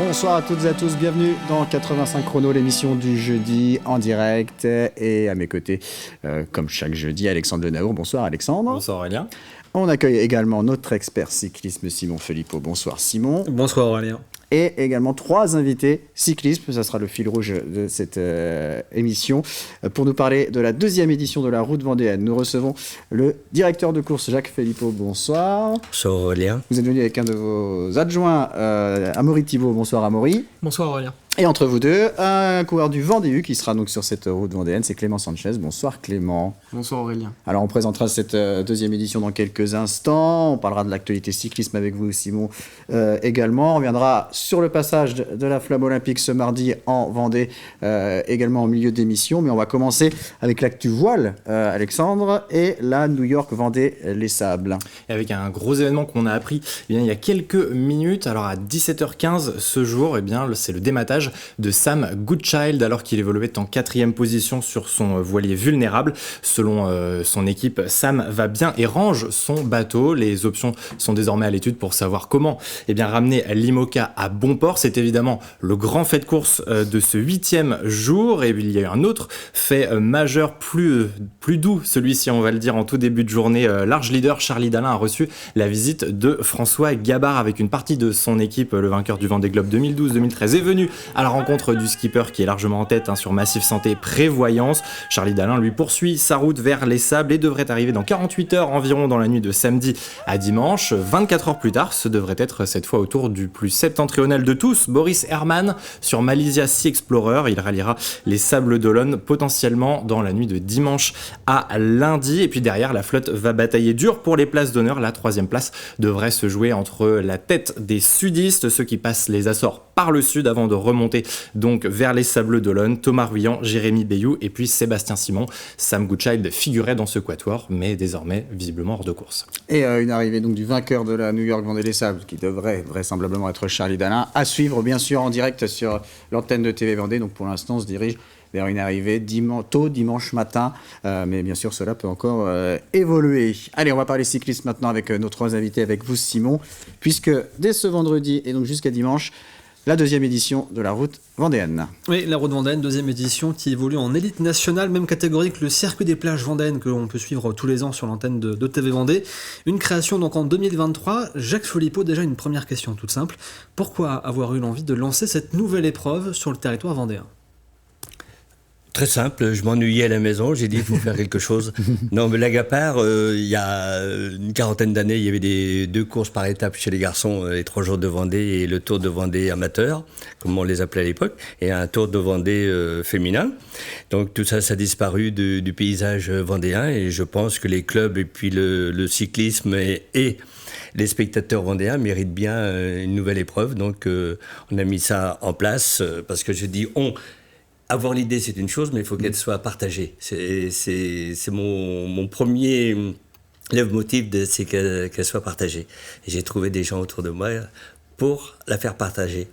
Bonsoir à toutes et à tous, bienvenue dans 85 chrono, l'émission du jeudi en direct. Et à mes côtés, comme chaque jeudi, Alexandre Lenaour. Bonsoir Alexandre. Bonsoir Aurélien. On accueille également notre expert cyclisme Simon Filippo. Bonsoir Simon. Bonsoir Aurélien. Et également 3 invités cyclisme, ça sera le fil rouge de cette émission. Pour nous parler de la 2e édition de la Route Vendéenne, nous recevons le directeur de course Jacques Filippo. Bonsoir. Bonsoir Aurélien. Vous êtes venu avec un de vos adjoints, Amaury Thibault. Bonsoir Amaury. Bonsoir Aurélien. Et entre vous deux, un coureur du Vendée qui sera donc sur cette route vendéenne, c'est Clément Sanchez. Bonsoir Clément. Bonsoir Aurélien. Alors on présentera cette 2e édition dans quelques instants. On parlera de l'actualité cyclisme avec vous Simon également. On reviendra sur le passage de la flamme olympique ce mardi en Vendée, également en milieu d'émission. Mais on va commencer avec l'actu voile, Alexandre, et la New York Vendée Les Sables. Et avec un gros événement qu'on a appris il y a quelques minutes. Alors à 17h15 ce jour, c'est le dématage de Sam Goodchild alors qu'il évoluait en 4e position sur son voilier vulnérable. Selon son équipe, Sam va bien et range son bateau. Les options sont désormais à l'étude pour savoir comment ramener l'IMOCA à bon port. C'est évidemment le grand fait de course de ce 8e jour. Et il y a eu un autre fait majeur, plus doux, celui-ci on va le dire en tout début de journée. Large leader Charlie Dalin a reçu la visite de François Gabard avec une partie de son équipe. Le vainqueur du Vendée Globe 2012-2013 est venu à la rencontre du skipper qui est largement en tête sur Massif Santé Prévoyance. Charlie Dalin lui poursuit sa route vers les Sables et devrait arriver dans 48 heures environ dans la nuit de samedi à dimanche. 24 heures plus tard, ce devrait être cette fois au tour du plus septentrional de tous, Boris Herrmann sur Malaysia Sea Explorer. Il ralliera les Sables d'Olonne potentiellement dans la nuit de dimanche à lundi. Et puis derrière, la flotte va batailler dur pour les places d'honneur. La 3e place devrait se jouer entre la tête des sudistes, ceux qui passent les Açores par le sud avant de remonter donc vers les Sables d'Olonne, Thomas Ruyant, Jérémy Bayou et puis Sébastien Simon. Sam Goodchild figurait dans ce quatuor, mais désormais visiblement hors de course. Et une arrivée donc du vainqueur de la New York Vendée Les Sables, qui devrait vraisemblablement être Charlie Dalin, à suivre bien sûr en direct sur l'antenne de TV Vendée. Donc pour l'instant, on se dirige vers une arrivée tôt dimanche matin, mais bien sûr cela peut encore évoluer. Allez, on va parler cyclisme maintenant avec nos 3 invités, avec vous Simon, puisque dès ce vendredi et donc jusqu'à dimanche, la 2e édition de la Route Vendéenne. Oui, la Route Vendéenne, 2e édition qui évolue en élite nationale, même catégorie que le Circuit des plages vendéennes que l'on peut suivre tous les ans sur l'antenne de TV Vendée. Une création donc en 2023. Jacques Filippo, déjà une première question toute simple. Pourquoi avoir eu l'envie de lancer cette nouvelle épreuve sur le territoire vendéen ? Très simple, je m'ennuyais à la maison, j'ai dit il faut faire quelque chose. Non, mais blague à part, il y a une quarantaine d'années, il y avait 2 courses par étape chez les garçons, les 3 jours de Vendée et le Tour de Vendée amateur, comme on les appelait à l'époque, et un Tour de Vendée féminin. Donc tout ça, ça a disparu du paysage vendéen et je pense que les clubs et puis le cyclisme et les spectateurs vendéens méritent bien une nouvelle épreuve. Donc on a mis ça en place parce que je dis on. Avoir l'idée, c'est une chose, mais il faut qu'elle soit partagée. C'est mon premier leitmotiv, c'est qu'elle soit partagée. Et j'ai trouvé des gens autour de moi pour la faire partager.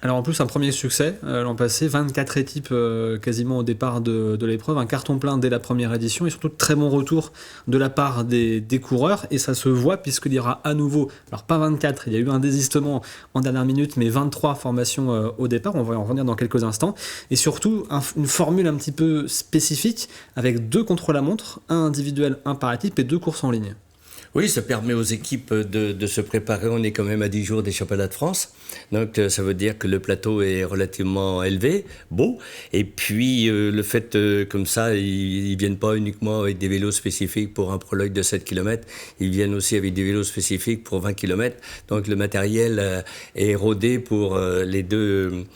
Alors en plus un premier succès l'an passé, 24 équipes quasiment au départ de l'épreuve, un carton plein dès la première édition et surtout de très bons retours de la part des coureurs et ça se voit puisqu'il y aura à nouveau, alors pas 24, il y a eu un désistement en dernière minute mais 23 formations au départ, on va en revenir dans quelques instants et surtout une formule un petit peu spécifique avec 2 contre-la-montre, un individuel, un par équipe et 2 courses en ligne. Oui, ça permet aux équipes de se préparer. On est quand même à 10 jours des championnats de France. Donc, ça veut dire que le plateau est relativement élevé, beau. Et puis, le fait, comme ça, ils viennent pas uniquement avec des vélos spécifiques pour un prologue de 7 km. Ils viennent aussi avec des vélos spécifiques pour 20 km. Donc, le matériel est rodé pour les deux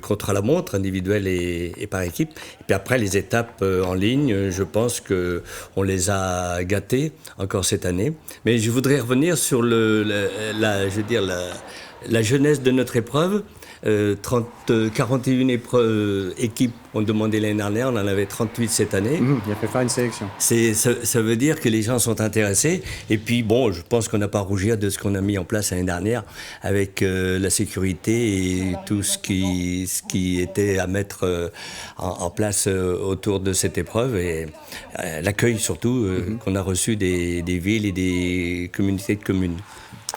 contre-la-montre, individuel et par équipe. Et puis après, les étapes en ligne, je pense qu'on les a gâtés encore cette année. Mais je voudrais revenir sur la jeunesse de notre épreuve. 41 équipes ont demandé l'année dernière, on en avait 38 cette année. Il a fait faire une sélection. Ça veut dire que les gens sont intéressés. Et puis, bon, je pense qu'on n'a pas à rougir de ce qu'on a mis en place l'année dernière avec la sécurité et tout ce qui était à mettre en place autour de cette épreuve. Et l'accueil surtout qu'on a reçu des villes et des communautés de communes.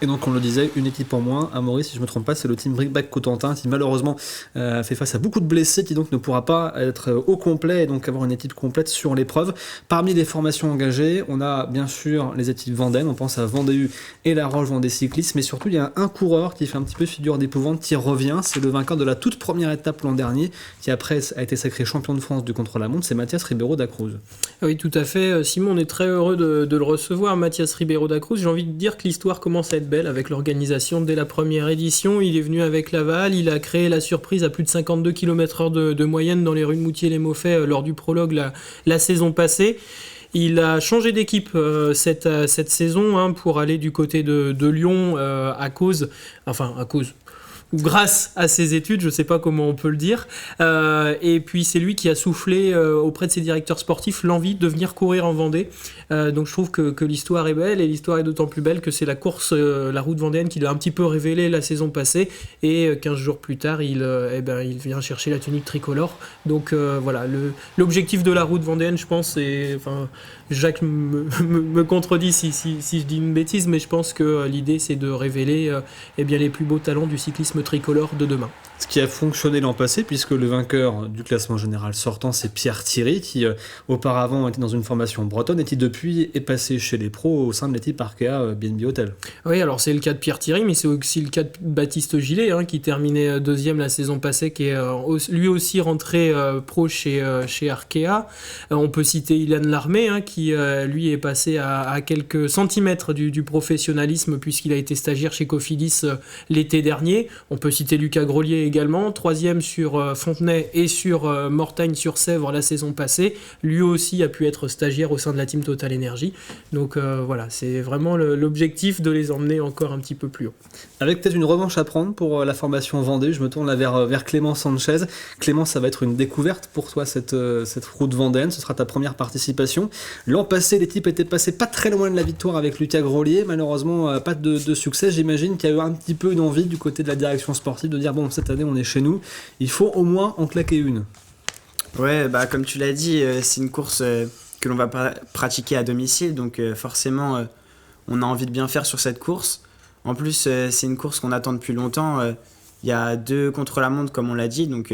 Et donc on le disait, une équipe en moins, à Maurice, si je ne me trompe pas, c'est le team Brickback Cotentin qui malheureusement fait face à beaucoup de blessés, qui donc ne pourra pas être au complet et donc avoir une équipe complète sur l'épreuve. Parmi les formations engagées, on a bien sûr les équipes Vendée, on pense à Vendée U et La Roche Vendée Cyclisme, mais surtout il y a un coureur qui fait un petit peu figure d'épouvante, qui revient, c'est le vainqueur de la toute première étape l'an dernier, qui après a été sacré champion de France du contre-la-montre, c'est Mathias Ribeiro da Cruz. Oui, tout à fait. Simon, on est très heureux de le recevoir, Mathias Ribeiro da Cruz. J'ai envie de dire que l'histoire commence à être belle avec l'organisation dès la première édition. Il est venu avec Laval, il a créé la surprise à plus de 52 km/h de moyenne dans les rues de Moutier-les-Maufais lors du prologue la saison passée. Il a changé d'équipe cette saison pour aller du côté de Lyon ou grâce à ses études, je ne sais pas comment on peut le dire. Et puis c'est lui qui a soufflé auprès de ses directeurs sportifs l'envie de venir courir en Vendée. Donc je trouve que l'histoire est belle, et l'histoire est d'autant plus belle que c'est la course, la route vendéenne, qui l'a un petit peu révélé la saison passée. Et 15 jours plus tard, il vient chercher la tunique tricolore. Donc voilà, l'objectif de la route vendéenne, je pense, Jacques me contredit si je dis une bêtise, mais je pense que l'idée c'est de révéler les plus beaux talents du cyclisme tricolore de demain. Ce qui a fonctionné l'an passé, puisque le vainqueur du classement général sortant, c'est Pierre Thierry, qui auparavant était dans une formation bretonne et qui depuis est passé chez les pros au sein de l'équipe Arkea BNB Hotel. Oui, alors c'est le cas de Pierre Thierry, mais c'est aussi le cas de Baptiste Gillet, qui terminait deuxième la saison passée, qui est lui aussi rentré pro chez Arkea. On peut citer Ilan Larmé, qui lui est passé à quelques centimètres du professionnalisme, puisqu'il a été stagiaire chez Cofidis l'été dernier. On peut citer Lucas Grolier également, troisième sur Fontenay et sur Mortagne-sur-Sèvre la saison passée. Lui aussi a pu être stagiaire au sein de la team Total Energy. Donc voilà, c'est vraiment l'objectif de les emmener encore un petit peu plus haut. Avec peut-être une revanche à prendre pour la formation Vendée, je me tourne là vers Clément Sanchez. Clément, ça va être une découverte pour toi cette route vendéenne, ce sera ta première participation. L'an passé, l'équipe était passée pas très loin de la victoire avec Lucas Grolier, malheureusement pas de succès. J'imagine qu'il y a eu un petit peu une envie du côté de la direction sportive de dire bon, cette année on est chez nous, il faut au moins en claquer une. Ouais, comme tu l'as dit, c'est une course que l'on va pratiquer à domicile, donc forcément on a envie de bien faire sur cette course. En plus c'est une course qu'on attend depuis longtemps, il y a 2 contre-la-montre comme on l'a dit, donc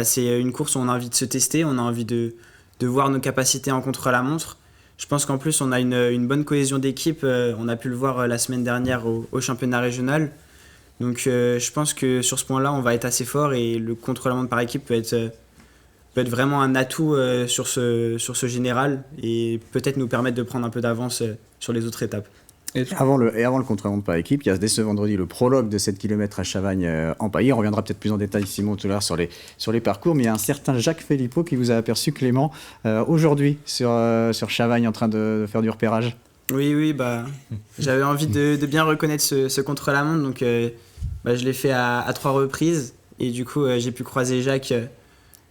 c'est une course où on a envie de se tester, on a envie de voir nos capacités en contre-la-montre. Je pense qu'en plus on a une bonne cohésion d'équipe, on a pu le voir la semaine dernière au championnat régional. Donc je pense que sur ce point-là, on va être assez fort, et le contre-la-montre par équipe peut être vraiment un atout sur ce général, et peut-être nous permettre de prendre un peu d'avance sur les autres étapes. Et avant le contre-la-montre par équipe, il y a dès ce vendredi le prologue de 7 km à Chavagne-en-Paillé. On reviendra peut-être plus en détail, Simon, tout à l'heure sur les parcours, mais il y a un certain Jacques Philippot qui vous a aperçu, Clément, aujourd'hui sur Chavagne en train de faire du repérage. Oui, j'avais envie de bien reconnaître ce contre-la-montre, donc je l'ai fait à 3 reprises, et du coup j'ai pu croiser Jacques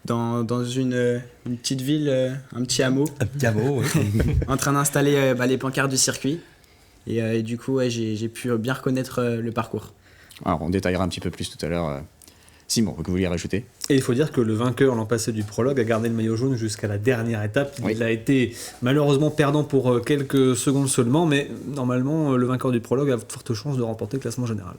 dans une petite ville, un petit hameau. Un petit hameau, oui. En train d'installer les pancartes du circuit, et du coup j'ai pu bien reconnaître le parcours. Alors on détaillera un petit peu plus tout à l'heure. Simon, que vous vouliez rajouter ? Et il faut dire que le vainqueur l'an passé du prologue a gardé le maillot jaune jusqu'à la dernière étape. Oui. Il a été malheureusement perdant pour quelques secondes seulement, mais normalement le vainqueur du prologue a de fortes chances de remporter le classement général.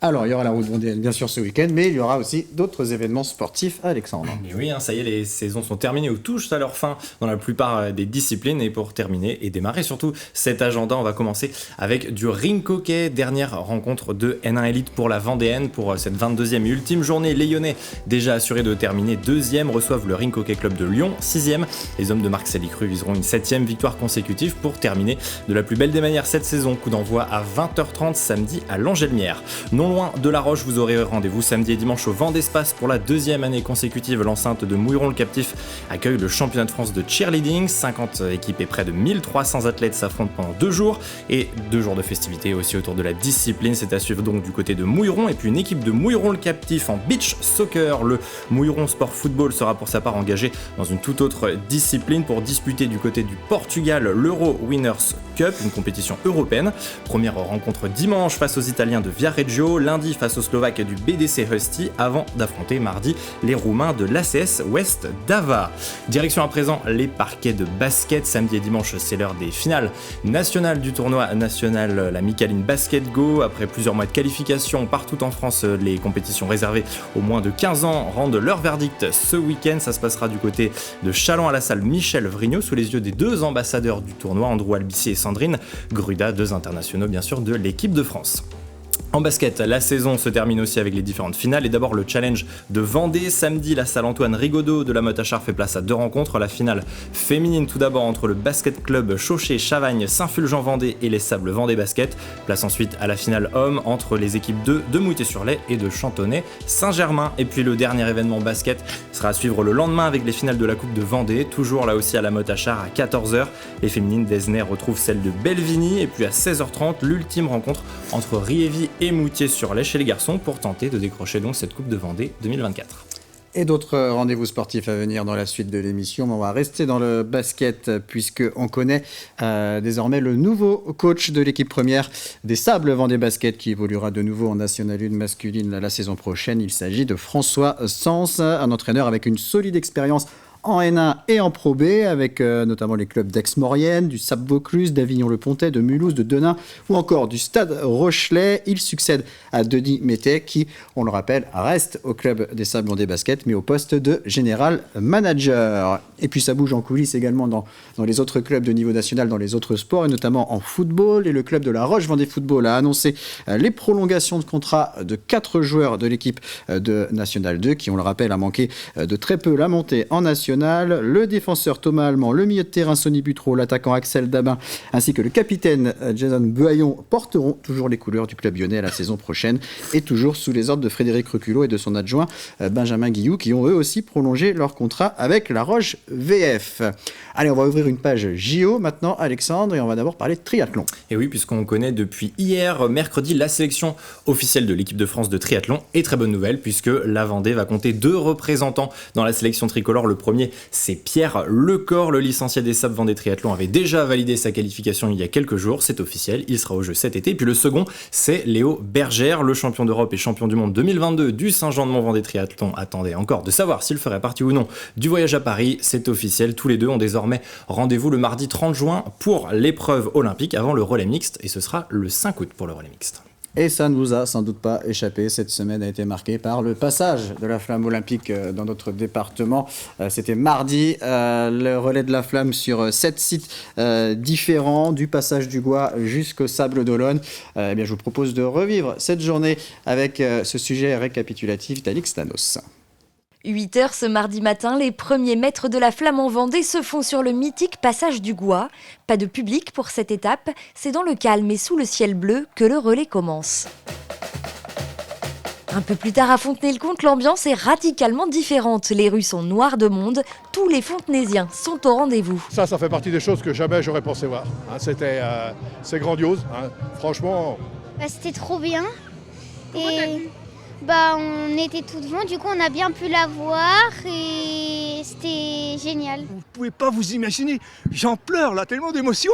Alors, il y aura la route vendéenne, bien sûr, ce week-end, mais il y aura aussi d'autres événements sportifs, Alexandre. Et oui, ça y est, les saisons sont terminées ou touchent à leur fin dans la plupart des disciplines. Et pour terminer et démarrer surtout cet agenda, on va commencer avec du rink hockey. Dernière rencontre de N1 Elite pour la Vendéenne. Pour cette 22e et ultime journée, les Lyonnais, déjà assurés de terminer 2e, reçoivent le Rink Hockey Club de Lyon, 6e. Les hommes de Marc Salicru viseront une 7e victoire consécutive pour terminer de la plus belle des manières cette saison. Coup d'envoi à 20h30 samedi à Langelmière. Non loin de La Roche, vous aurez rendez-vous samedi et dimanche au Vendespace pour la 2e année consécutive. L'enceinte de Mouilleron-le-Captif accueille le championnat de France de cheerleading. 50 équipes et près de 1300 athlètes s'affrontent pendant 2 jours, et 2 jours de festivités aussi autour de la discipline. C'est à suivre donc du côté de Mouilleron, et puis une équipe de Mouilleron-le-Captif en beach soccer. Le Mouilleron Sport Football sera pour sa part engagé dans une toute autre discipline pour disputer du côté du Portugal l'Euro Winners Cup, une compétition européenne. Première rencontre dimanche face aux Italiens de Viareggio. lundi face aux Slovaques du BDC Husty avant d'affronter mardi les Roumains de l'ACS West Dava. Direction à présent les parquets de basket. Samedi et dimanche, c'est l'heure des finales nationales du tournoi national, la Micaline Basket Go. Après plusieurs mois de qualification partout en France, les compétitions réservées aux moins de 15 ans rendent leur verdict ce week-end. Ça se passera du côté de Châlons à la salle Michel Vrignot sous les yeux des deux ambassadeurs du tournoi, Andrew Albici et Sandrine Gruda, deux internationaux bien sûr de l'équipe de France. En basket, la saison se termine aussi avec les différentes finales et d'abord le challenge de Vendée. Samedi, la salle Antoine Rigaudot de la Motte-à-Char fait place à deux rencontres. La finale féminine tout d'abord entre le basket club Chauchet-Chavagne Saint-Fulgent-Vendée et les Sables Vendée Basket. Place ensuite à la finale homme entre les équipes de Moutier-sur-Lay et de Chantonnay-Saint-Germain. Et puis le dernier événement basket sera à suivre le lendemain avec les finales de la Coupe de Vendée. Toujours là aussi à la Motte-à-Char à 14h. Les féminines d'Esnay retrouvent celles de Belvigny. Et puis à 16h30, l'ultime rencontre entre Riévy et Moutier-sur-Lay chez les garçons pour tenter de décrocher donc cette Coupe de Vendée 2024. Et d'autres rendez-vous sportifs à venir dans la suite de l'émission. On va rester dans le basket puisqu'on connaît désormais le nouveau coach de l'équipe première des Sables Vendée Basket qui évoluera de nouveau en National 1 masculine la saison prochaine. Il s'agit de François Sens, un entraîneur avec une solide expérience en N1 et en Pro B, avec notamment les clubs d'Aix-Maurienne, du SAP Vaucluse, d'Avignon-le-Pontet, de Mulhouse, de Denain ou encore du Stade Rochelet. Il succède à Denis Métet qui, on le rappelle, reste au club des Sables Vendée Basket mais au poste de général manager. Et puis ça bouge en coulisses également dans les autres clubs de niveau national, dans les autres sports et notamment en football. Et le club de la Roche Vendée Football a annoncé les prolongations de contrat de 4 joueurs de l'équipe de National 2 qui, on le rappelle, a manqué de très peu la montée en national. Le défenseur Thomas Allemand, le milieu de terrain Sonny Butreau, l'attaquant Axel Dabin ainsi que le capitaine Jason Buaillon porteront toujours les couleurs du club lyonnais à la saison prochaine et toujours sous les ordres de Frédéric Reculot et de son adjoint Benjamin Guillou qui ont eux aussi prolongé leur contrat avec la Roche VF. Allez, on va ouvrir une page JO maintenant, Alexandre, et on va d'abord parler de triathlon. Et oui, puisqu'on connaît depuis hier, mercredi, la sélection officielle de l'équipe de France de triathlon. Et très bonne nouvelle, puisque la Vendée va compter 2 représentants dans la sélection tricolore. Le premier, c'est Pierre Lecor, le licencié des Sables Vendée Triathlon, avait déjà validé sa qualification il y a quelques jours. C'est officiel, il sera au jeu cet été. Et puis le second, c'est Léo Bergère, le champion d'Europe et champion du monde 2022 du Saint-Jean-de-Mont-Vendée Triathlon. Attendez encore de savoir s'il ferait partie ou non du voyage à Paris. C'est officiel, tous les deux ont désormais rendez-vous le mardi 30 juin pour l'épreuve olympique avant le relais mixte et ce sera le 5 août pour le relais mixte. Et ça ne vous a sans doute pas échappé, cette semaine a été marquée par le passage de la flamme olympique dans notre département. C'était mardi, le relais de la flamme sur 7 sites différents, du passage du Gois jusqu'au Sable d'Olonne. Eh bien, je vous propose de revivre cette journée avec ce sujet récapitulatif d'Alix Thanos. 8h ce mardi matin, les premiers mètres de la flamme en Vendée se font sur le mythique passage du Gois. Pas de public pour cette étape, c'est dans le calme et sous le ciel bleu que le relais commence. Un peu plus tard à Fontenay-le-Comte, l'ambiance est radicalement différente. Les rues sont noires de monde, tous les Fontenaisiens sont au rendez-vous. Ça fait partie des choses que jamais j'aurais pensé voir. C'est grandiose, franchement. C'était trop bien. On était tout devant, du coup on a bien pu la voir et c'était génial. Vous pouvez pas vous imaginer, j'en pleure là, tellement d'émotion.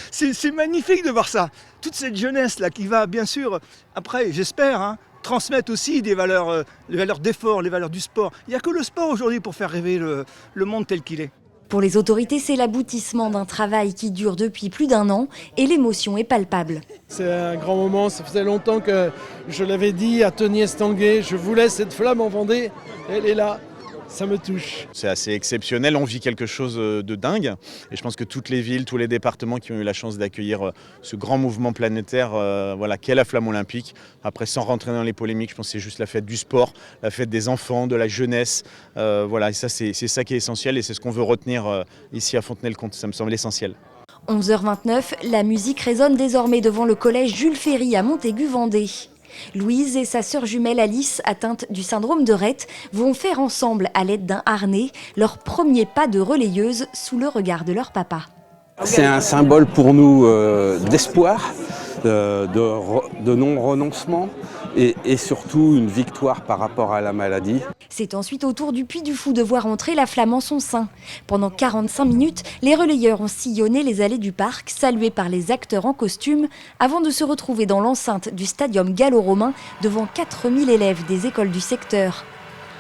C'est magnifique de voir ça. Toute cette jeunesse là qui va bien sûr, après j'espère, transmettre aussi des valeurs, les valeurs d'effort, les valeurs du sport. Il n'y a que le sport aujourd'hui pour faire rêver le monde tel qu'il est. Pour les autorités, c'est l'aboutissement d'un travail qui dure depuis plus d'1 an et l'émotion est palpable. C'est un grand moment, ça faisait longtemps que je l'avais dit à Tony Estanguet, je voulais cette flamme en Vendée, elle est là. Ça me touche. C'est assez exceptionnel, on vit quelque chose de dingue et je pense que toutes les villes, tous les départements qui ont eu la chance d'accueillir ce grand mouvement planétaire qu'est la flamme olympique. Après, sans rentrer dans les polémiques, je pense que c'est juste la fête du sport, la fête des enfants, de la jeunesse. Et ça, c'est ça qui est essentiel et c'est ce qu'on veut retenir ici à Fontenay-le-Comte, ça me semble essentiel. 11h29, la musique résonne désormais devant le collège Jules Ferry à Montaigu-Vendée. Louise et sa sœur jumelle Alice, atteinte du syndrome de Rett, vont faire ensemble, à l'aide d'un harnais, leur premier pas de relayeuse sous le regard de leur papa. C'est un symbole pour nous d'espoir de non-renoncement et surtout une victoire par rapport à la maladie. C'est ensuite au tour du Puy du Fou de voir entrer la flamme en son sein. Pendant 45 minutes, les relayeurs ont sillonné les allées du parc, salués par les acteurs en costume, avant de se retrouver dans l'enceinte du stadium gallo-romain devant 4000 élèves des écoles du secteur.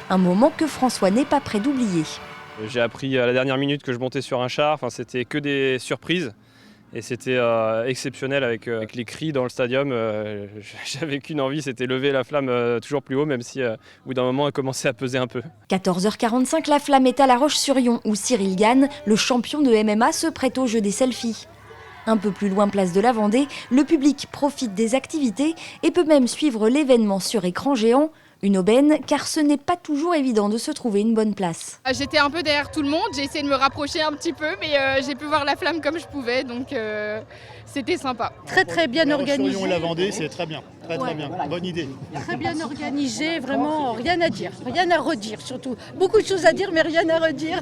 Un moment que François n'est pas prêt d'oublier. J'ai appris à la dernière minute que je montais sur un char, enfin, c'était que des surprises. Et c'était exceptionnel avec les cris dans le stadium. J'avais qu'une envie, c'était lever la flamme toujours plus haut, même si au bout d'un moment elle commençait à peser un peu. 14h45, la flamme est à La Roche-sur-Yon, où Cyril Gane, le champion de MMA, se prête au jeu des selfies. Un peu plus loin, place de la Vendée, le public profite des activités et peut même suivre l'événement sur écran géant. Une aubaine, car ce n'est pas toujours évident de se trouver une bonne place. J'étais un peu derrière tout le monde, j'ai essayé de me rapprocher un petit peu, mais j'ai pu voir la flamme comme je pouvais, donc c'était sympa. Très bien organisé. La Roche-sur-Yon et la Vendée, c'est très bien, très bien, bonne idée. Très bien organisé, vraiment rien à dire, rien à redire surtout. Beaucoup de choses à dire, mais rien à redire.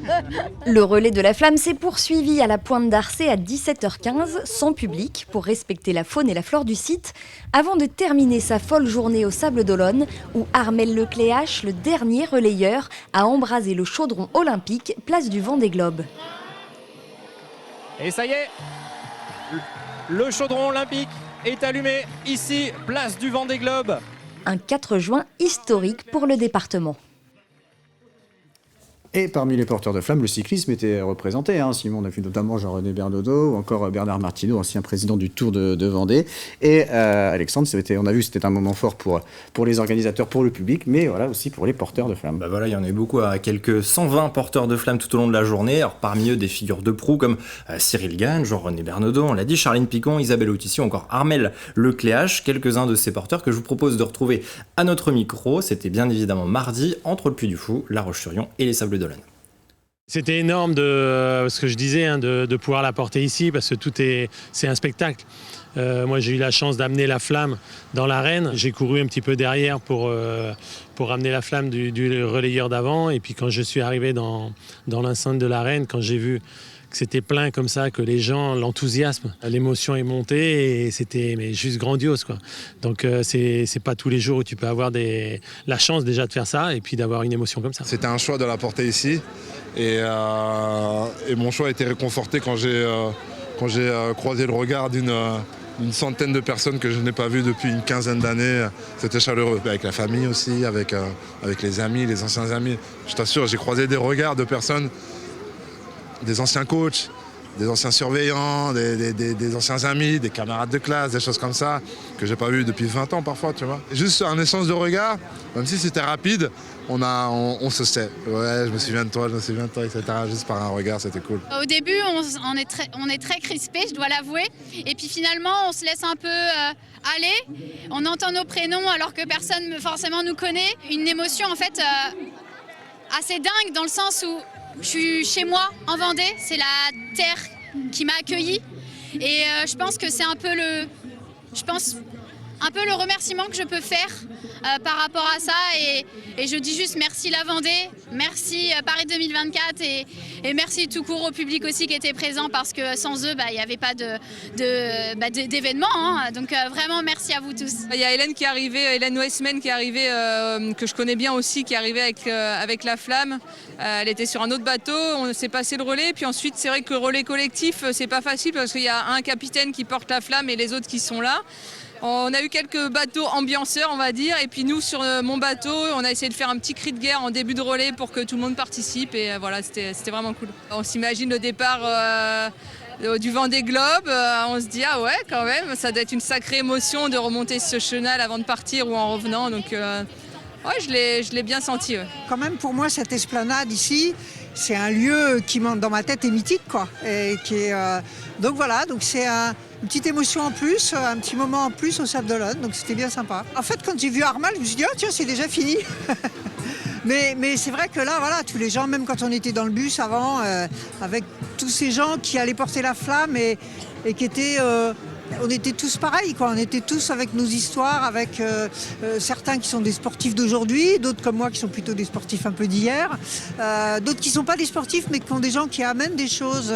Le relais de la flamme s'est poursuivi à la Pointe d'Arcet à 17h15, sans public, pour respecter la faune et la flore du site, avant de terminer sa folle journée au Sables d'Olonne, où Armel Lecléache, le dernier relayeur, a embrasé le chaudron olympique, place du Vendée-Globe. Et ça y est, le chaudron olympique est allumé ici, place du Vendée-Globe. Un 4 juin historique pour le département. Et parmi les porteurs de flammes, le cyclisme était représenté. Simon, on a vu notamment Jean-René Bernaudot ou encore Bernard Martineau, ancien président du Tour de Vendée. Et Alexandre, on a vu que c'était un moment fort pour les organisateurs, pour le public, mais voilà aussi pour les porteurs de flammes. Voilà, il y en a eu beaucoup, à quelques 120 porteurs de flammes tout au long de la journée. Alors parmi eux, des figures de proue comme Cyril Gane, Jean-René Bernaudot, on l'a dit, Charline Picon, Isabelle Autissier, encore Armel Lecléache, quelques-uns de ces porteurs que je vous propose de retrouver à notre micro. C'était bien évidemment mardi, entre le Puy du Fou, La Roche-sur-Yon et les Sables d'Olonne. C'était énorme ce que je disais, de pouvoir la porter ici, parce que c'est un spectacle. Moi, j'ai eu la chance d'amener la flamme dans l'arène. J'ai couru un petit peu derrière pour amener la flamme du relayeur d'avant. Et puis quand je suis arrivé dans l'enceinte de l'arène, quand j'ai vu que c'était plein comme ça, que les gens, l'enthousiasme, l'émotion est montée et c'était juste grandiose, quoi. Donc c'est pas tous les jours où tu peux avoir la chance déjà de faire ça et puis d'avoir une émotion comme ça. C'était un choix de la porter ici et mon choix a été réconforté quand j'ai croisé le regard d'une centaine de personnes que je n'ai pas vues depuis une quinzaine d'années. C'était chaleureux. Avec la famille aussi, avec les amis, les anciens amis. Je t'assure, j'ai croisé des regards de personnes, des anciens coachs, des anciens surveillants, des anciens amis, des camarades de classe, des choses comme ça, que j'ai pas vu depuis 20 ans parfois, tu vois. Juste un échange de regards, même si c'était rapide, on se sait. Ouais, je me souviens de toi, etc. Juste par un regard, c'était cool. Au début, on est très crispés, je dois l'avouer. Et puis finalement, on se laisse un peu aller. On entend nos prénoms alors que personne forcément nous connaît. Une émotion en fait assez dingue dans le sens où je suis chez moi en Vendée, c'est la terre qui m'a accueillie et je pense que c'est un peu le remerciement que je peux faire par rapport à ça et je dis juste merci la Vendée, merci Paris 2024 et merci tout court au public aussi qui était présent parce que sans eux, il n'y avait pas d'événement. Donc vraiment merci à vous tous. Il y a Hélène qui est arrivée, Hélène Weissman qui est arrivée, que je connais bien aussi, qui est arrivée avec la flamme. Elle était sur un autre bateau, on s'est passé le relais, puis ensuite c'est vrai que le relais collectif c'est pas facile parce qu'il y a un capitaine qui porte la flamme et les autres qui sont là. On a eu quelques bateaux ambianceurs, on va dire, et puis nous sur mon bateau, on a essayé de faire un petit cri de guerre en début de relais pour que tout le monde participe et voilà, c'était vraiment cool. On s'imagine le départ du Vendée-Globe, on se dit ah ouais quand même, ça doit être une sacrée émotion de remonter ce chenal avant de partir ou en revenant, donc ouais, je l'ai bien senti. Ouais. Quand même pour moi cette esplanade ici, c'est un lieu qui dans ma tête est mythique quoi, et donc voilà, donc c'est une petite émotion en plus, un petit moment en plus au Sables d'Olonne, donc c'était bien sympa. En fait, quand j'ai vu Armel, je me suis dit, oh tiens, c'est déjà fini. mais c'est vrai que là, voilà, tous les gens, même quand on était dans le bus avant, avec tous ces gens qui allaient porter la flamme et qui étaient On était tous pareils, quoi. On était tous avec nos histoires, avec certains qui sont des sportifs d'aujourd'hui, d'autres comme moi qui sont plutôt des sportifs un peu d'hier, d'autres qui ne sont pas des sportifs mais qui ont des gens qui amènent des choses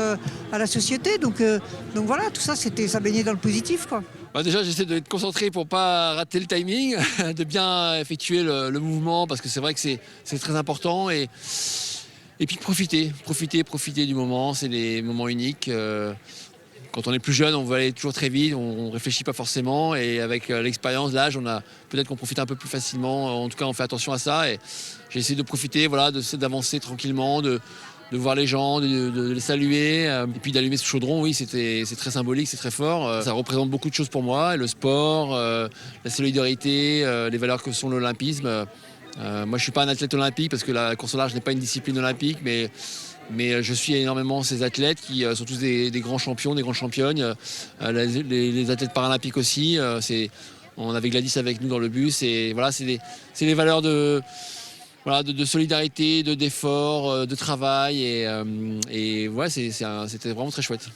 à la société. Donc voilà, tout ça, ça baignait dans le positif, quoi. Déjà, j'essaie d'être concentré pour pas rater le timing, de bien effectuer le mouvement parce que c'est vrai que c'est très important et puis profiter du moment. C'est des moments uniques. Quand on est plus jeune, on veut aller toujours très vite, on réfléchit pas forcément et avec l'expérience, l'âge, peut-être qu'on profite un peu plus facilement. En tout cas, on fait attention à ça et j'ai essayé de profiter, voilà, d'avancer tranquillement, de voir les gens, de les saluer et puis d'allumer ce chaudron. Oui, c'est très symbolique, c'est très fort. Ça représente beaucoup de choses pour moi, le sport, la solidarité, les valeurs que sont l'olympisme. Moi, je suis pas un athlète olympique parce que la course au large n'est pas une discipline olympique, mais je suis énormément ces athlètes qui sont tous des grands champions, des grandes championnes. Les athlètes paralympiques aussi. On avait Gladys avec nous dans le bus et voilà, c'est des valeurs de solidarité, d'effort, de travail et ouais, c'était vraiment très chouette.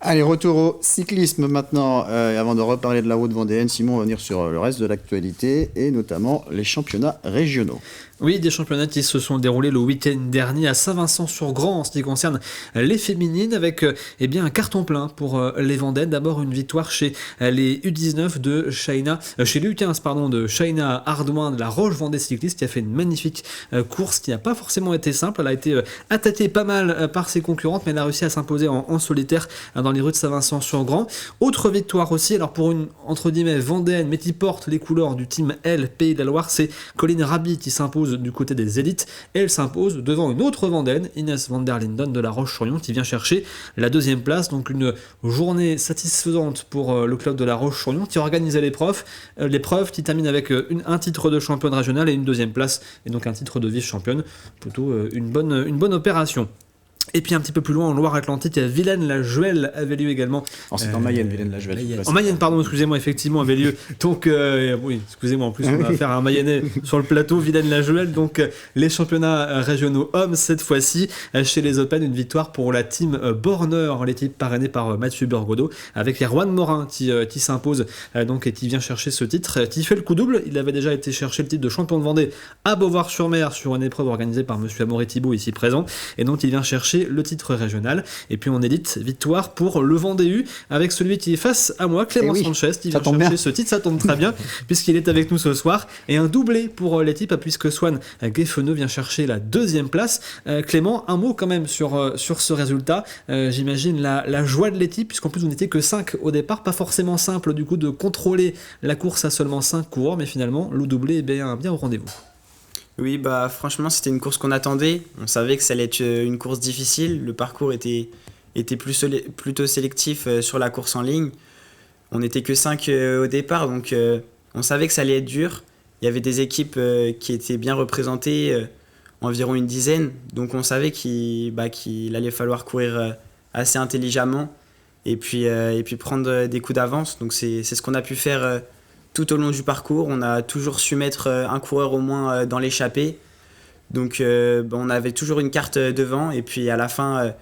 Allez, retour au cyclisme maintenant. Avant de reparler de la route vendéenne, Simon va venir sur le reste de l'actualité et notamment les championnats régionaux. Oui, des championnats qui se sont déroulés le week-end dernier à Saint-Vincent-sur-Grand en ce qui concerne les féminines avec un carton plein pour les Vendéennes. D'abord une victoire chez les U19 de Chayna, chez les U15 de Chayna Ardouin de la Roche-Vendée Cycliste qui a fait une magnifique course qui n'a pas forcément été simple. Elle a été attaquée pas mal par ses concurrentes mais elle a réussi à s'imposer en solitaire dans les rues de Saint-Vincent-sur-Grand. Autre victoire aussi, alors pour une entre guillemets Vendéenne mais qui porte les couleurs du team L Pays de la Loire, c'est Colline Raby qui s'impose du côté des élites et elle s'impose devant une autre Vendéenne, Inès van der Linden de la Roche-sur-Yon qui vient chercher la deuxième place. Donc une journée satisfaisante pour le club de la Roche-sur-Yon qui organisait l'épreuve qui termine avec un titre de championne régionale et une deuxième place et donc un titre de vice-championne. Plutôt une bonne opération. Et puis un petit peu plus loin en Loire-Atlantique, Vilaine-la-Juhel avait lieu également. C'est en Mayenne, Vilaine-la-Juhel. En Mayenne, pardon, excusez-moi, effectivement, avait lieu. Donc, oui, excusez-moi, en plus, on va faire un Mayennais sur le plateau, Vilaine-la-Juhel. Donc, les championnats régionaux hommes, cette fois-ci, chez les Open, une victoire pour la team Borner, l'équipe parrainée par Mathieu Burgodeau, avec Erwan Morin qui s'impose donc, et qui vient chercher ce titre, qui fait le coup double. Il avait déjà été chercher le titre de champion de Vendée à Beauvoir-sur-Mer sur une épreuve organisée par monsieur Amaury Thibault, ici présent. Et donc, il vient chercher le titre régional. Et puis en élite, victoire pour le Vendée U avec celui qui est face à moi, Clément Sanchez, qui vient chercher ce titre. Ça tombe très bien puisqu'il est avec nous ce soir. Et un doublé pour l'équipe puisque Swan Gueffeneux vient chercher la deuxième place. Clément, un mot quand même sur ce résultat. J'imagine la joie de l'équipe puisqu'en plus on n'était que 5 au départ. Pas forcément simple du coup de contrôler la course à seulement 5 coureurs, mais finalement le doublé est bien au rendez-vous. Oui, franchement, c'était une course qu'on attendait. On savait que ça allait être une course difficile. Le parcours était plutôt sélectif sur la course en ligne. On n'était que 5 au départ, donc on savait que ça allait être dur. Il y avait des équipes qui étaient bien représentées, environ une dizaine. Donc on savait qu'il allait falloir courir assez intelligemment et puis prendre des coups d'avance. Donc c'est ce qu'on a pu faire tout au long du parcours. On a toujours su mettre un coureur au moins dans l'échappée. Donc on avait toujours une carte devant. Et puis à la fin,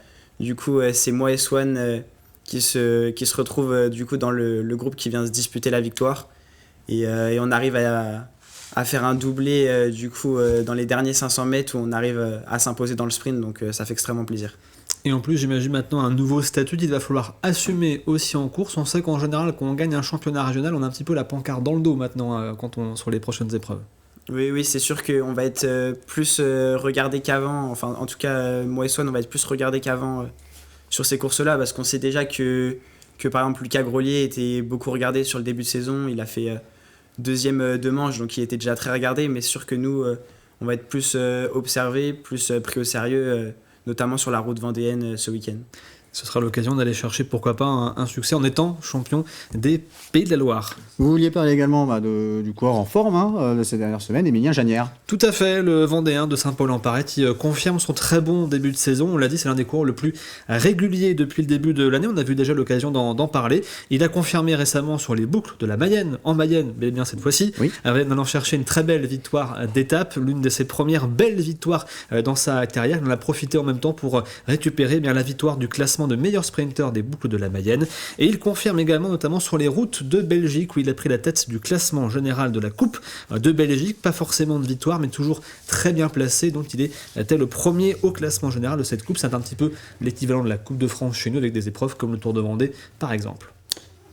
c'est moi et Swan qui se retrouvent du coup dans le groupe qui vient se disputer la victoire. Et on arrive à faire un doublé dans les derniers 500 mètres où on arrive à s'imposer dans le sprint. Donc ça fait extrêmement plaisir. Et en plus, j'imagine maintenant un nouveau statut qu'il va falloir assumer aussi en course. On sait qu'en général, quand on gagne un championnat régional, on a un petit peu la pancarte dans le dos maintenant sur les prochaines épreuves. Oui, c'est sûr qu'on va être plus regardé qu'avant. Enfin, en tout cas, moi et Swan, on va être plus regardé qu'avant sur ces courses-là parce qu'on sait déjà que par exemple, Lucas Grolier était beaucoup regardé sur le début de saison. Il a fait deuxième de manche, donc il était déjà très regardé. Mais c'est sûr que nous, on va être plus observé, plus pris au sérieux, notamment sur la route vendéenne ce week-end. Ce sera l'occasion d'aller chercher, pourquoi pas, un succès en étant champion des Pays de la Loire. Vous vouliez parler également du coureur en forme de ces dernières semaines, Émilien Janière. Tout à fait, le Vendéen de Saint-Paul-en-Paret qui confirme son très bon début de saison. On l'a dit, c'est l'un des coureurs le plus régulier depuis le début de l'année. On a vu déjà l'occasion d'en parler. Il a confirmé récemment sur les boucles de la Mayenne, en Mayenne, mais bien cette fois-ci, en allant chercher une très belle victoire d'étape, l'une de ses premières belles victoires dans sa carrière. Il en a profité en même temps pour récupérer la victoire du classement classement de meilleur sprinter des boucles de la Mayenne. Et il confirme également, notamment sur les routes de Belgique, où il a pris la tête du classement général de la Coupe de Belgique. Pas forcément de victoire, mais toujours très bien placé. Donc il était le premier au classement général de cette Coupe. C'est un petit peu l'équivalent de la Coupe de France chez nous, avec des épreuves comme le Tour de Vendée, par exemple.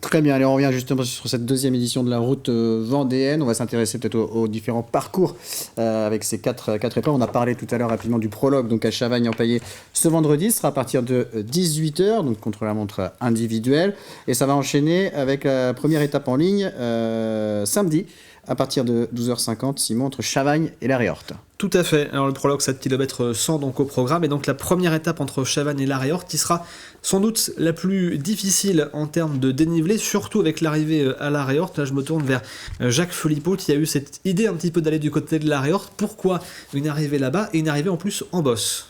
Très bien, allez, on revient justement sur cette deuxième édition de la route vendéenne. On va s'intéresser peut-être aux différents parcours avec ces quatre épreuves. On a parlé tout à l'heure rapidement du prologue, donc à Chavagne-en-Paillé ce vendredi. Ce sera à partir de 18h, donc contre la montre individuelle. Et ça va enchaîner avec la première étape en ligne samedi à partir de 12h50, Simon, entre Chavagne et La Réorte. Tout à fait. Alors le prologue 7 km 100 donc au programme, et donc la première étape entre Chavagne et La Réorte qui sera sans doute la plus difficile en termes de dénivelé, surtout avec l'arrivée à La Réorte. Là je me tourne vers Jacques Philippot qui a eu cette idée un petit peu d'aller du côté de La Réorte. Pourquoi une arrivée là-bas et une arrivée en plus en bosse?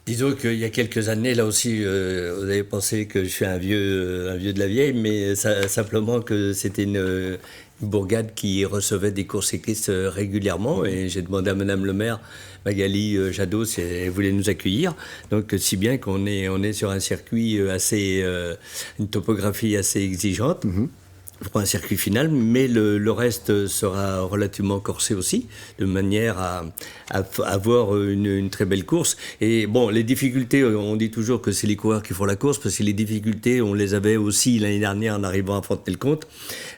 Disons qu'il y a quelques années, là aussi, vous avez pensé que je suis un vieux de la vieille, mais simplement que c'était une bourgade qui recevait des courses cyclistes régulièrement, et j'ai demandé à Madame le maire, Magali Jadot, si elle voulait nous accueillir. Donc, si bien qu'on est sur un circuit une topographie assez exigeante. Pour un circuit final, mais le reste sera relativement corsé aussi, de manière à avoir une très belle course. Et bon, les difficultés, on dit toujours que c'est les coureurs qui font la course, parce que les difficultés, on les avait aussi l'année dernière en arrivant à Fontenay-le-Comte,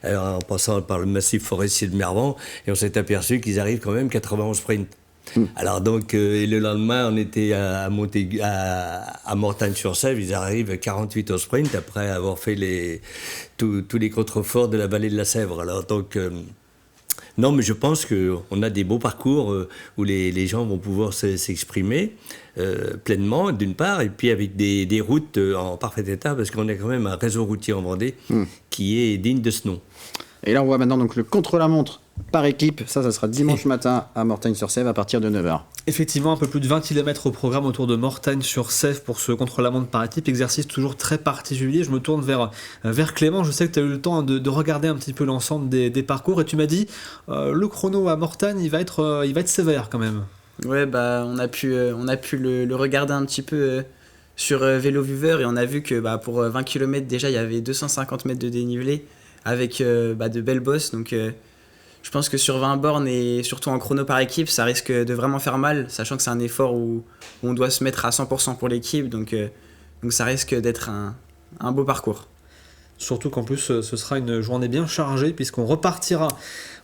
en passant par le massif forestier de Mervan, et on s'est aperçu qu'ils arrivent quand même 91 sprints. Alors donc, et le lendemain, on était à Mortagne-sur-Sèvre, ils arrivent 48 au sprint après avoir fait tous les contreforts de la vallée de la Sèvre. Alors donc, non, mais je pense qu'on a des beaux parcours où les gens vont pouvoir s'exprimer pleinement, d'une part, et puis avec des routes en parfait état, parce qu'on a quand même un réseau routier en Vendée qui est digne de ce nom. Et là, on voit maintenant donc le contre-la-montre par équipe. Ça sera dimanche matin à Mortagne-sur-Sèvre à partir de 9h. Effectivement, un peu plus de 20 km au programme autour de Mortagne-sur-Sèvre pour ce contre-la-montre par équipe. Exercice toujours très particulier. Je me tourne vers Clément. Je sais que tu as eu le temps de regarder un petit peu l'ensemble des parcours. Et tu m'as dit, le chrono à Mortagne, il va être sévère quand même. Ouais, on a pu le regarder un petit peu sur Vélo Vuveur. Et on a vu que pour 20 km, déjà, il y avait 250 mètres de dénivelé avec de belles bosses. Donc je pense que sur 20 bornes et surtout en chrono par équipe, ça risque de vraiment faire mal, sachant que c'est un effort où on doit se mettre à 100% pour l'équipe. Donc ça risque d'être un beau parcours. Surtout qu'en plus, ce sera une journée bien chargée, puisqu'on repartira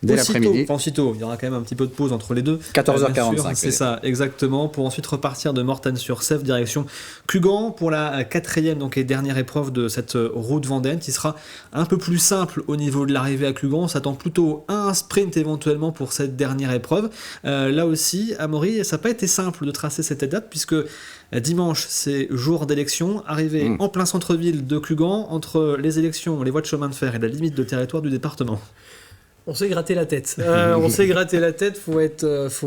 dès l'après-midi. Aussitôt, il y aura quand même un petit peu de pause entre les deux. 14h45. C'est ça, exactement, pour ensuite repartir de Mortagne-sur-Sèvre, direction Cugand, pour la quatrième donc, et dernière épreuve de cette route vendéenne, qui sera un peu plus simple au niveau de l'arrivée à Cugand. On s'attend plutôt à un sprint éventuellement pour cette dernière épreuve. Là aussi, Amaury, ça n'a pas été simple de tracer cette étape, puisque dimanche, c'est jour d'élection, arrivé en plein centre-ville de Cugand, entre les élections, les voies de chemin de fer et la limite de territoire du département. On s'est gratté la tête. Faut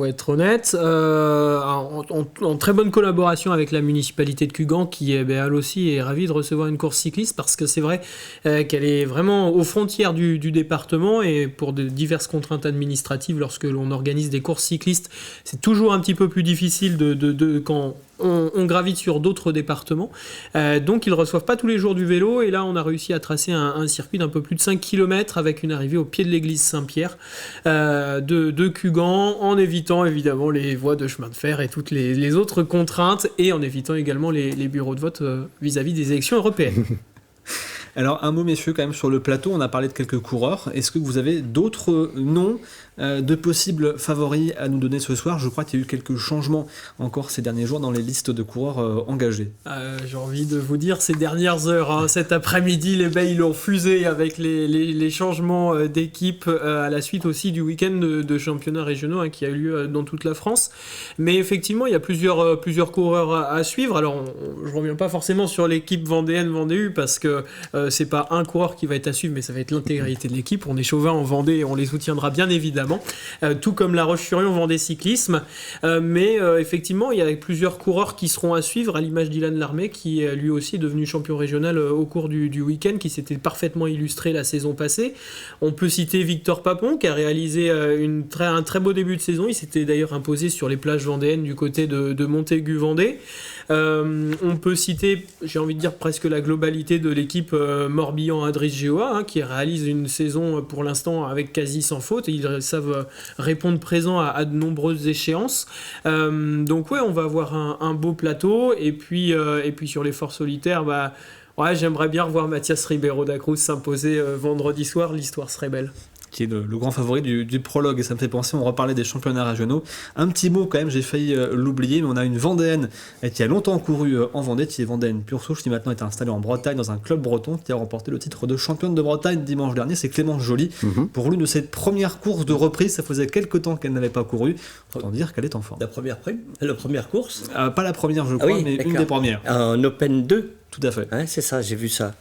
être honnête. En très bonne collaboration avec la municipalité de Cugand, qui elle aussi est ravie de recevoir une course cycliste, parce que c'est vrai qu'elle est vraiment aux frontières du département, et pour de diverses contraintes administratives, lorsque l'on organise des courses cyclistes, c'est toujours un petit peu plus difficile quand on gravite sur d'autres départements. Donc ils ne reçoivent pas tous les jours du vélo, et là on a réussi à tracer un circuit d'un peu plus de 5 km avec une arrivée au pied de l'église Saint-Pierre de Cugand, en évitant évidemment les voies de chemin de fer et toutes les autres contraintes, et en évitant également les bureaux de vote vis-à-vis des élections européennes. Alors un mot messieurs quand même sur le plateau, on a parlé de quelques coureurs. Est-ce que vous avez d'autres noms de possibles favoris à nous donner ce soir? Je crois qu'il y a eu quelques changements encore ces derniers jours dans les listes de coureurs engagés. J'ai envie de vous dire ces dernières heures, cet après-midi, les Bays l'ont fusé avec les changements d'équipe à la suite aussi du week-end de championnats régionaux qui a eu lieu dans toute la France. Mais effectivement, il y a plusieurs coureurs à suivre. Alors je ne reviens pas forcément sur l'équipe vendéenne Vendée U, parce que c'est pas un coureur qui va être à suivre, mais ça va être l'intégralité de l'équipe. On est chauvin en Vendée et on les soutiendra bien évidemment, tout comme La Roche-sur-Yon Vendée Cyclisme. Mais effectivement, il y a plusieurs coureurs qui seront à suivre, à l'image d'Ilan Larmé, qui lui aussi est devenu champion régional au cours du week-end, qui s'était parfaitement illustré la saison passée. On peut citer Victor Papon, qui a réalisé un très beau début de saison. Il s'était d'ailleurs imposé sur les plages vendéennes du côté de Montaigu-Vendée. On peut citer, j'ai envie de dire, presque la globalité de l'équipe Morbihan-Adris Géoa, qui réalise une saison pour l'instant avec quasi sans faute, et ils savent répondre présent à de nombreuses échéances. Donc ouais, on va avoir un beau plateau, et puis sur l'effort solitaire, ouais, j'aimerais bien revoir Mathias Ribeiro da Cruz s'imposer vendredi soir, l'histoire serait belle. Qui est le grand favori du prologue. Et ça me fait penser, on reparlait des championnats régionaux. Un petit mot quand même, j'ai failli l'oublier, mais on a une Vendéenne qui a longtemps couru en Vendée, qui est Vendéenne pure souche, qui maintenant est installée en Bretagne dans un club breton, qui a remporté le titre de championne de Bretagne dimanche dernier. C'est Clémence Joly. Pour l'une de cette première course de reprise, ça faisait quelques temps qu'elle n'avait pas couru. Autant dire qu'elle est en forme. La première course Pas la première, je crois, mais une des premières. En Open 2 Tout à fait. C'est ça, j'ai vu ça.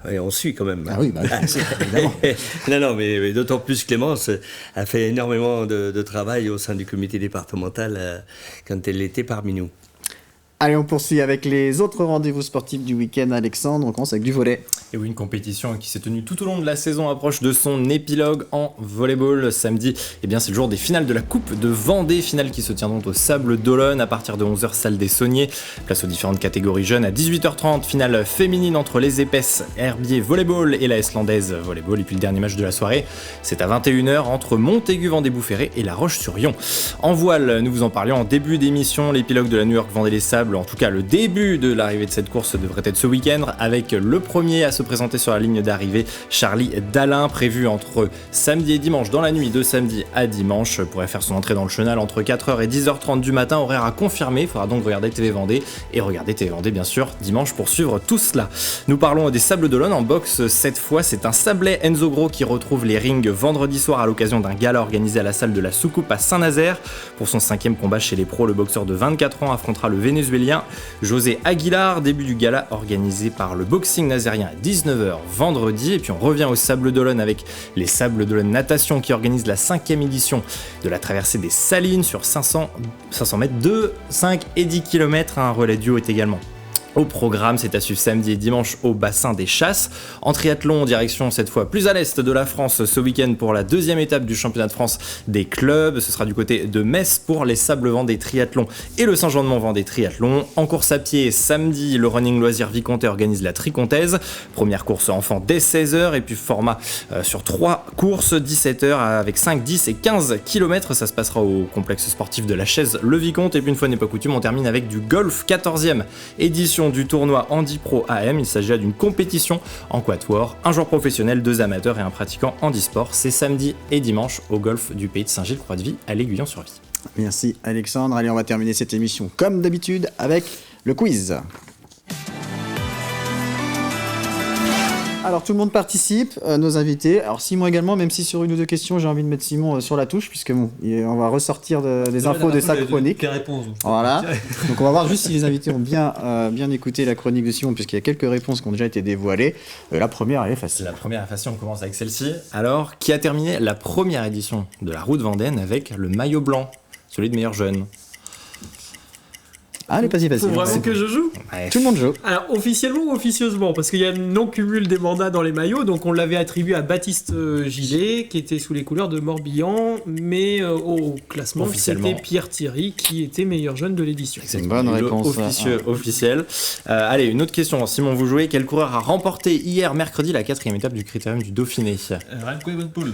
Oui, on suit quand même. Ah oui, évidemment. non, mais d'autant plus Clémence a fait énormément de travail au sein du comité départemental quand elle était parmi nous. Allez, on poursuit avec les autres rendez-vous sportifs du week-end, Alexandre. On commence avec du volley. Et oui, une compétition qui s'est tenue tout au long de la saison approche de son épilogue en volleyball. Samedi, c'est le jour des finales de la Coupe de Vendée, finale qui se tiendront au Sable d'Olonne à partir de 11h, salle des Sauniers. Place aux différentes catégories jeunes à 18h30, finale féminine entre les épaisses Herbier Volleyball et la Eslandaise Volleyball. Et puis le dernier match de la soirée, c'est à 21h entre Montaigu-Vendée-Boufféré et La Roche-sur-Yon. En voile, nous vous en parlions en début d'émission, l'épilogue de la New York Vendée les Sables, en tout cas le début de l'arrivée de cette course devrait être ce week-end, avec le premier à se présenter sur la ligne d'arrivée, Charlie Dalin, prévu entre samedi et dimanche, dans la nuit de samedi à dimanche, pourrait faire son entrée dans le chenal entre 4h et 10h30 du matin, horaire à confirmer. Il faudra donc regarder TV Vendée et regarder TV Vendée bien sûr dimanche pour suivre tout cela. Nous parlons des Sables d'Olonne en boxe cette fois, c'est un Sablais Enzo Gros qui retrouve les rings vendredi soir à l'occasion d'un gala organisé à la salle de la Soucoupe à Saint-Nazaire. Pour son 5e combat chez les pros, le boxeur de 24 ans affrontera le Vénézuélien José Aguilar. Début du gala organisé par le Boxing Nazérien à 19h vendredi. Et puis on revient au Sables d'Olonne avec les Sables d'Olonne Natation qui organisent la 5e édition de la traversée des Salines sur 500 mètres de 5 et 10 km. Un relais duo est également au programme, c'est à suivre samedi et dimanche au bassin des Chasses. En triathlon, direction cette fois plus à l'est de la France ce week-end pour la 2e étape du championnat de France des clubs. Ce sera du côté de Metz pour les Sables Vendée Triathlon et le Saint-Jean-de-Mont Vendée Triathlon. En course à pied, samedi, le Running Loisirs Vicomtais organise la Tricomtaise. Première course enfant dès 16h et puis format sur 3 courses, 17h avec 5, 10 et 15 km. Ça se passera au complexe sportif de la Chaise Le Vicomte. Et puis une fois n'est pas coutume, on termine avec du golf, 14e édition du tournoi Handi Pro AM. Il s'agit d'une compétition en quatuor, un joueur professionnel, 2 amateurs et un pratiquant handisport. C'est samedi et dimanche au golf du pays de Saint-Gilles-Croix-de-Vie à l'Aiguillon-sur-Vie. Merci Alexandre. Allez, on va terminer cette émission comme d'habitude avec le quiz. Alors tout le monde participe, nos invités. Alors Simon également, même si sur une ou deux questions j'ai envie de mettre Simon sur la touche, puisque bon, on va ressortir des infos de sa chronique. Voilà. Donc on va voir juste si les invités ont bien écouté la chronique de Simon, puisqu'il y a quelques réponses qui ont déjà été dévoilées. La première, elle est facile. La première est facile, on commence avec celle-ci. Alors, qui a terminé la première édition de la Route Vendéenne avec le maillot blanc, celui de meilleur jeune? Ah, elle est pas si facile. Faut vraiment que je joue? Ouais. Tout le monde joue. Alors, officiellement ou officieusement? Parce qu'il y a non-cumul des mandats dans les maillots, donc on l'avait attribué à Baptiste Gillet, qui était sous les couleurs de Morbihan, mais au classement, c'était Pierre Thierry, qui était meilleur jeune de l'édition. C'est une bonne réponse. Officiel. Allez, une autre question. Simon, vous jouez. Quel coureur a remporté hier, mercredi, la 4e étape du Critérium du Dauphiné? Remco Evenepoel.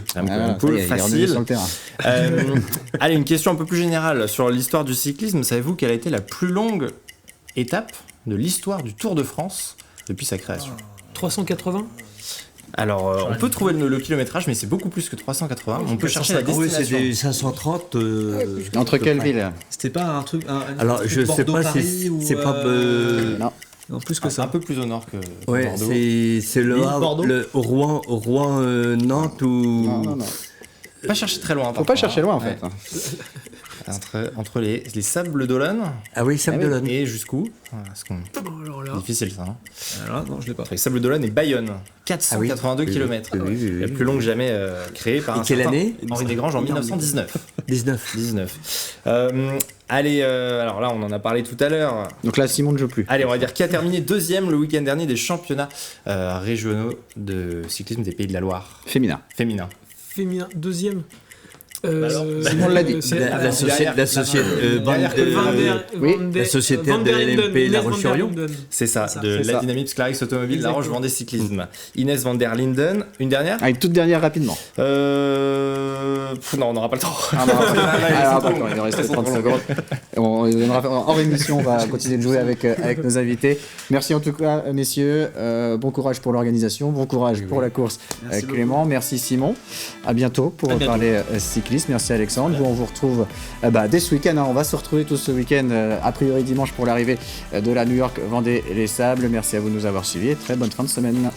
Facile. Sur le terrain. Allez, une question un peu plus générale sur l'histoire du cyclisme. Savez-vous quelle a été la plus longue étape de l'histoire du Tour de France depuis sa création? 380. Alors, on peut trouver le kilométrage, mais c'est beaucoup plus que 380. On peut chercher la destination. C'est des 530. Entre quelles villes? C'était pas un truc. Alors, je sais pas si c'est pas. Non, plus que ça. Un peu plus au nord que Bordeaux. C'est le Havre, le Rouen, Nantes ou. Non. Pas chercher très loin. Faut pas chercher loin en fait. Entre les Sables d'Olonne. Ah oui, Sables d'Olonne. Et jusqu'où Alors là. Difficile ça. Alors là, non, je l'ai pas. Entre les Sables d'Olonne et Bayonne. 482 km. La plus longue jamais créée par un quelle certain année Henri Desgranges en 1919. 19. Allez, alors là, on en a parlé tout à l'heure. Donc là, Simon ne joue plus. Allez, on va dire qui a terminé deuxième le week-end dernier des championnats régionaux de cyclisme des Pays de la Loire. Féminin. Féminin, deuxième. Simon l'a dit. La société LMP La Roche-sur-Yon. C'est ça, la Dynamique Clarix Automobile La Roche-Vendée Cyclisme. Inès van der Linden. Une dernière? Une toute dernière rapidement. Non, on n'aura pas le temps. Il nous reste 30 secondes. En rémission, on va continuer de jouer avec nos invités. Merci en tout cas, messieurs. Bon courage pour l'organisation. Bon courage pour la course, Clément. Merci Simon. À bientôt pour parler cyclisme. Merci Alexandre. On vous retrouve dès ce week-end. On va se retrouver tous ce week-end, a priori dimanche pour l'arrivée de la New York Vendée Les Sables. Merci à vous de nous avoir suivis et très bonne fin de semaine.